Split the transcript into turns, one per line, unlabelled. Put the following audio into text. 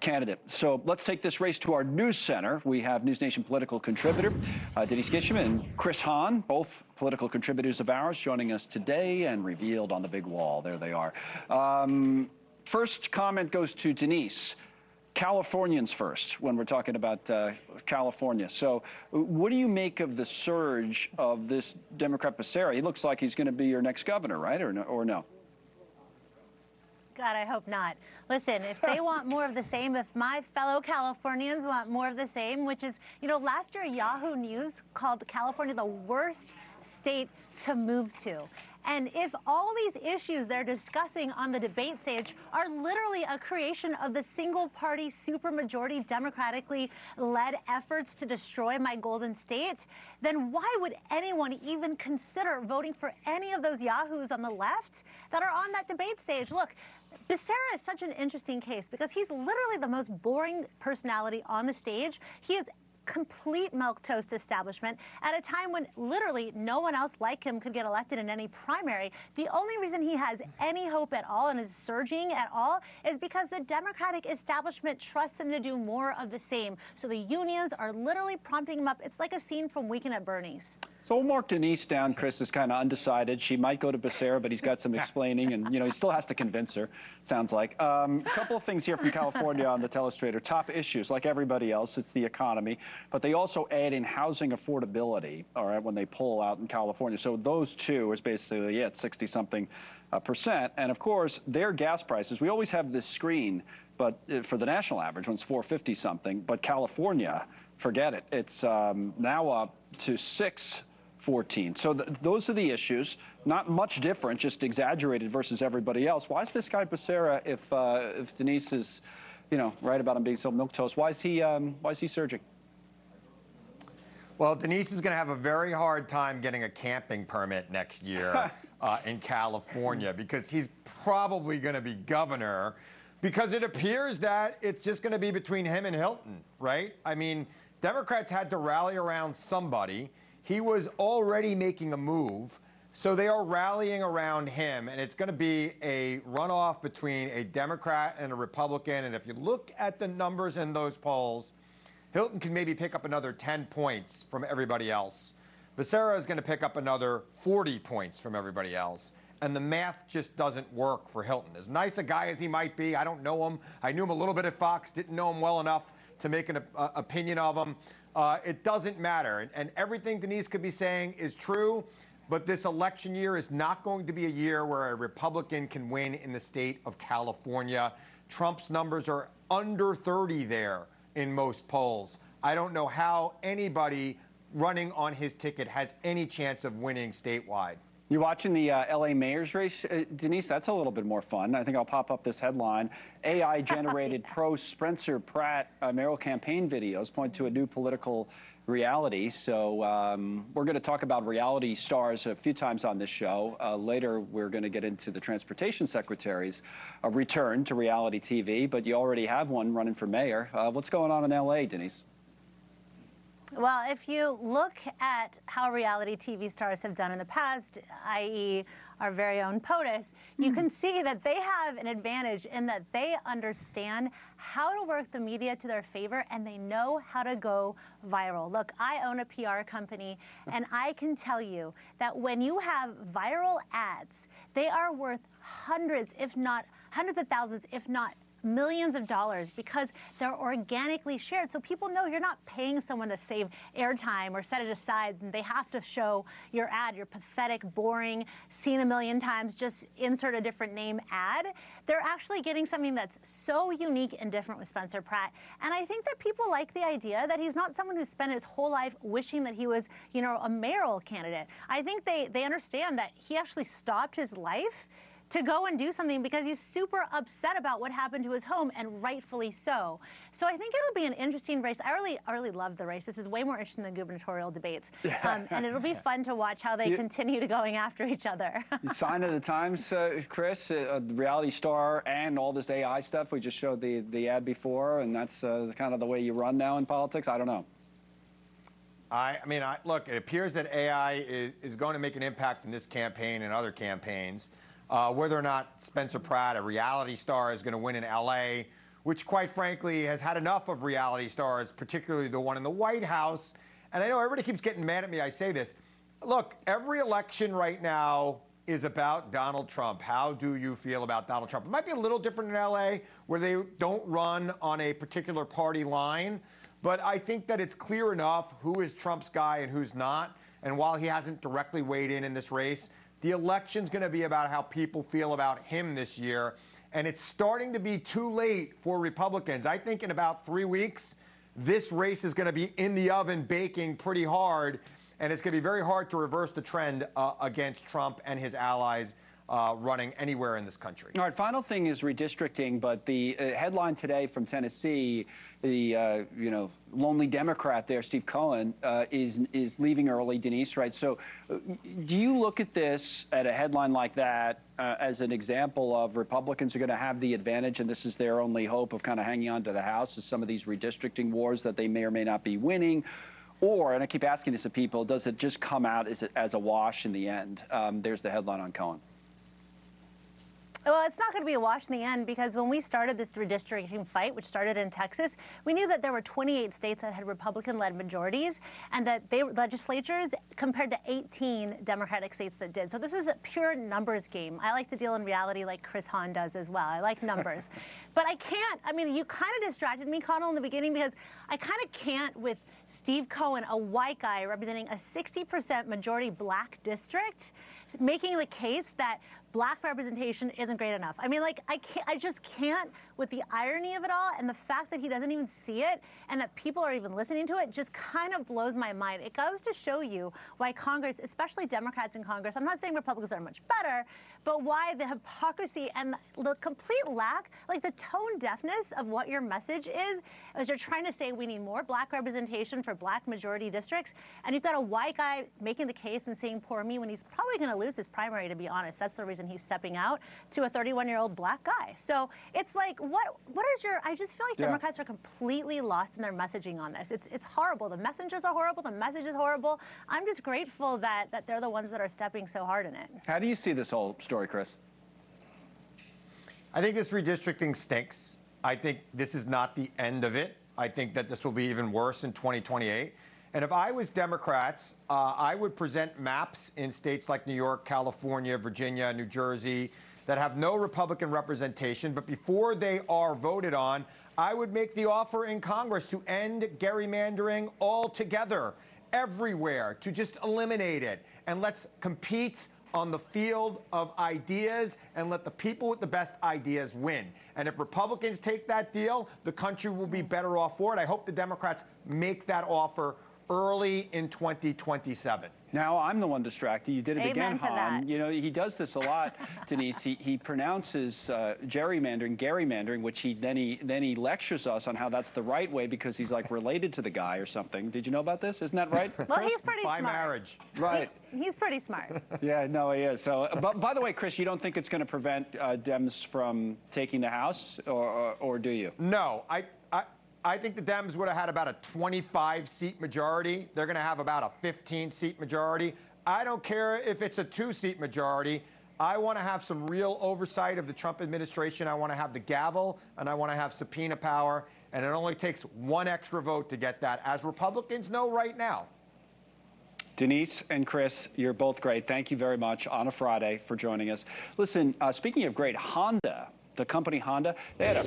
candidate. So let's take this race to our news center. We have NewsNation political contributor Denise Gitsham and Chris Hahn, both political contributors of ours, joining us today and revealed on the big wall. There they are. First comment goes to Denise. Californians first, when we're talking about California. So what do you make of the surge of this Democrat Becerra? He looks like he's going to be your next governor, right, or no?
God, I hope not. Listen, if they want more of the same, if my fellow Californians want more of the same, which is, you know, last year Yahoo News called California the worst state to move to. And if all these issues they're discussing on the debate stage are literally a creation of the single-party, supermajority, democratically led efforts to destroy my golden state, then why would anyone even consider voting for any of those yahoos on the left that are on that debate stage? Look, Becerra is such an interesting case because he's literally the most boring personality on the stage. He is complete milquetoast establishment at a time when literally no one else like him could get elected in any primary. The only reason he has any hope at all and is surging at all is because the Democratic establishment trusts him to do more of the same. So the unions are literally prompting him up. It's like a scene from Weekend at Bernie's.
So we'll mark Denise down. Chris is kind of undecided. She might go to Becerra, but he's got some explaining, and he still has to convince her, sounds like. A couple of things here from California on the telestrator. Top issues, like everybody else, it's the economy, but they also add in housing affordability, all right, when they poll out in California. So those two is basically it, 60-something percent. And of course, their gas prices, we always have this screen, but for the national average, one's 450-something, but California, forget it. It's now up to 614. So those are the issues. Not much different, just exaggerated versus everybody else. Why is this guy Becerra, if Denise is, right about him being so milquetoast, why is he surging?
Well, Denise is going to have a very hard time getting a camping permit next year in California because he's probably going to be governor because it appears that it's just going to be between him and Hilton, right? I mean, Democrats had to rally around somebody. He was already making a move, so they are rallying around him, and it's going to be a runoff between a Democrat and a Republican. And if you look at the numbers in those polls, Hilton can maybe pick up another 10 points from everybody else. Becerra is going to pick up another 40 points from everybody else. And the math just doesn't work for Hilton. As nice a guy as he might be, I don't know him. I knew him a little bit at Fox, didn't know him well enough to make an opinion of him. It doesn't matter. And everything Denise could be saying is true. But this election year is not going to be a year where a Republican can win in the state of California. Trump's numbers are under 30 there in most polls. I don't know how anybody running on his ticket has any chance of winning statewide.
You're watching the L.A. mayor's race, Denise? That's a little bit more fun. I think I'll pop up this headline. AI-generated pro-Spencer Pratt mayoral campaign videos point to a new political reality. So we're going to talk about reality stars a few times on this show. Later, we're going to get into the transportation secretary's return to reality TV. But you already have one running for mayor. What's going on in L.A., Denise?
Well, if you look at how reality TV stars have done in the past, i.e. our very own POTUS, you can see that they have an advantage in that they understand how to work the media to their favor and they know how to go viral. Look, I own a PR company and I can tell you that when you have viral ads, they are worth hundreds of thousands, if not millions of dollars because they're organically shared. So people know you're not paying someone to save airtime or set it aside and they have to show your ad, your pathetic, boring, seen a million times, just insert a different name ad. They're actually getting something that's so unique and different with Spencer Pratt. And I think that people like the idea that he's not someone who spent his whole life wishing that he was, a mayoral candidate. I think they understand that he actually stopped his life to go and do something because he's super upset about what happened to his home, and rightfully so. So I think it'll be an interesting race. I really love the race. This is way more interesting than gubernatorial debates. And it'll be fun to watch how they continue to going after each other.
Sign of the times, Chris, the reality star and all this AI stuff. We just showed the ad before, and that's kind of the way you run now in politics. I don't know.
Look, it appears that AI is going to make an impact in this campaign and other campaigns. Whether or not Spencer Pratt, a reality star, is going to win in L.A., which quite frankly has had enough of reality stars, particularly the one in the White House. And I know everybody keeps getting mad at me, I say this. Look, every election right now is about Donald Trump. How do you feel about Donald Trump? It might be a little different in LA, where they don't run on a particular party line, but I think that it's clear enough who is Trump's guy and who's not. And while he hasn't directly weighed in this race, the election's going to be about how people feel about him this year. And it's starting to be too late for Republicans. I think in about 3 weeks, this race is going to be in the oven baking pretty hard. And it's going to be very hard to reverse the trend against Trump and his allies running anywhere in this country.
All right, final thing is redistricting, but the headline today from Tennessee, the lonely Democrat there, Steve Cohen, is leaving early. Denise, right? So, do you look at this at a headline like that as an example of Republicans are going to have the advantage, and this is their only hope of kind of hanging on to the House, is some of these redistricting wars that they may or may not be winning? Or, and I keep asking this of people, does it just come out as a wash in the end? There's the headline on Cohen.
Well, it's not going to be a wash in the end, because when we started this redistricting fight, which started in Texas, we knew that there were 28 states that had Republican-led majorities, and that legislatures compared to 18 Democratic states that did. So this was a pure numbers game. I like to deal in reality like Chris Hahn does as well. I like numbers. But I can't, I mean, you kind of distracted me, Connell, in the beginning, because I kind of can't with Steve Cohen, a white guy representing a 60% majority black district, making the case that black representation isn't great enough. I mean, like, I just can't, with the irony of it all and the fact that he doesn't even see it and that people are even listening to it, just kind of blows my mind. It goes to show you why Congress, especially Democrats in Congress, I'm not saying Republicans are much better, but why the hypocrisy and the complete lack, like the tone deafness of what your message is, as you're trying to say we need more black representation for black majority districts, and you've got a white guy making the case and saying poor me when he's probably going to lose his primary, to be honest. That's the reason he's stepping out, to a 31-year-old black guy. So it's like, what is your, I just feel like Democrats are completely lost in their messaging on this. It's horrible. The messengers are horrible. The message is horrible. I'm just grateful that they're the ones that are stepping so hard in it.
How do you see this whole story, Chris?
I think this redistricting stinks. I think this is not the end of it. I think that this will be even worse in 2028. And if I was Democrats, I would present maps in states like New York, California, Virginia, New Jersey that have no Republican representation. But before they are voted on, I would make the offer in Congress to end gerrymandering altogether, everywhere, to just eliminate it. And let's compete on the field of ideas and let the people with the best ideas win. And if Republicans take that deal, the country will be better off for it. I hope the Democrats make that offer early in 2027.
Now I'm the one distracted. You did it again,
to
Hahn.
that.
You know, he does this a lot, Denise. He pronounces gerrymandering, which then he lectures us on how that's the right way because he's like related to the guy or something. Did you know about this? Isn't that right?
Well, he's pretty
By
smart.
marriage.
Right.
He's pretty smart.
Yeah, no, he is. So, but by the way, Chris, you don't think it's going to prevent Dems from taking the House, or do you?
No, I think the Dems would have had about a 25-seat majority. They're going to have about a 15-seat majority. I don't care if it's a 2-seat majority. I want to have some real oversight of the Trump administration. I want to have the gavel, and I want to have subpoena power. And it only takes one extra vote to get that, as Republicans know right now.
Denise and Chris, you're both great. Thank you very much on a Friday for joining us. Listen, speaking of great, Honda, the company Honda, they had a